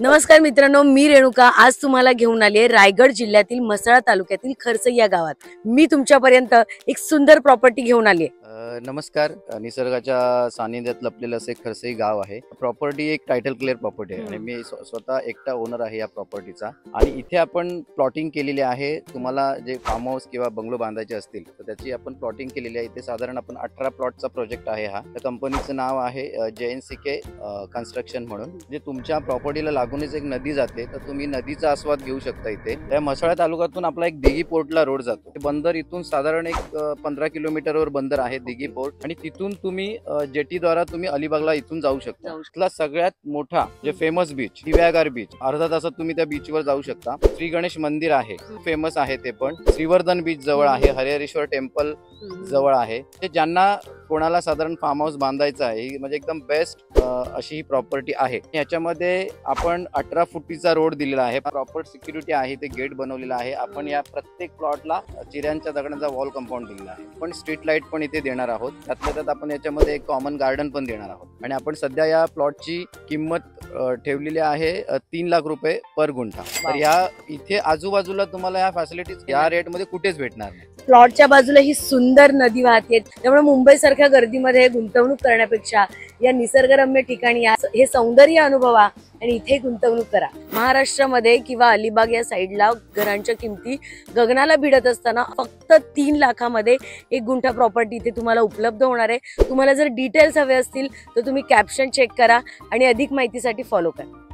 नमस्कार मित्रांनो, मी रेणुका आज तुम्हाला घेऊन आली आहे रायगड जिल्ह्यातील म्हसळा तालुक्यातील खरसई या गावात। मी तुमच्यापर्यंत एक सुंदर प्रॉपर्टी घेऊन आली आहे। नमस्कार। निसर्गाच्या सानिध्यात लपलेलं असे खरसई गाव आहे। प्रॉपर्टी एक टायटल क्लिअर प्रॉपर्टी आहे आणि मी स्वतः एकटा ओनर आहे या प्रॉपर्टीचा। आणि इथे आपण प्लॉटिंग केलेली आहे। तुम्हाला जे फार्म हाऊस किंवा बंगलो बांधायचे असतील तर त्याची आपण प्लॉटिंग केलेली आहे। इथे साधारण आपण 18 प्लॉटचा प्रोजेक्ट आहे हा। त्या कंपनीचं नाव आहे JNCK कन्स्ट्रक्शन म्हणून। जे तुमच्या प्रॉपर्टीला लागूनच एक नदी जाते तर तुम्ही नदीचा आस्वाद घेऊ शकता। इथे त्या म्हसळा तालुक्यातून आपला एक दिघी पोर्टला रोड जातो। ते बंदर इथून साधारण एक 15 किलोमीटरवर बंदर आहे दिघी पोर्ट। आणि तिथून तुम्ही जेटीद्वारा तुम्ही अलिबागला इथून जाऊ शकता। इथला सगळ्यात मोठा जे फेमस बीच दिव्यागार बीच, अर्धा तासात तुम्ही त्या बीचवर जाऊ शकता। श्री गणेश मंदिर आहे, फेमस आहे ते पण। श्रीवर्धन बीच जवळ आहे, हरिहरेश्वर टेम्पल जवळ आहे। ते ज्यांना कोणाला साधारण फार्म हाऊस बांधायचा आहे म्हणजे एकदम बेस्ट अशी ही प्रॉपर्टी आहे। याच्यामध्ये आपण 18 फुटीचा रोड दिलेला आहे, प्रॉपर सिक्युरिटी आहे, ते गेट बनवलेला आहे। आपण या प्रत्येक प्लॉटला चिऱ्यांच्या दगडांचा वॉल कंपाऊंड दिलेला आहे। पण स्ट्रीट लाईट पण इथे देणार आहोत। त्यातल्या त्यात आपण याच्यामध्ये एक कॉमन गार्डन पण देणार आहोत। आणि आपण सध्या या प्लॉटची किंमत ठेवलेली आहे 3 लाख रुपये पर गुंठा। तर या इथे आजूबाजूला तुम्हाला या फॅसिलिटीज या रेट मध्ये कुठेच भेटणार नाही। प्लॉटच्या बाजूला ही सुंदर नदी वाहते, त्यामुळे मुंबई सारख्या गर्दीमध्ये गुंतवणूक करण्यापेक्षा या निसर्गरम्य ठिकाणी हे सौंदर्य अनुभवा आणि इथे गुंतवणूक करा। महाराष्ट्रामध्ये किंवा अलिबाग या साईडला घरांच्या किमती गगनाला भिडत असताना फक्त 3 लाखामध्ये एक गुंठा प्रॉपर्टी इथे तुम्हाला उपलब्ध होणार आहे। तुम्हाला जर डिटेल्स हवे असतील तर तुम्ही कॅप्शन चेक करा आणि अधिक माहितीसाठी फॉलो करा।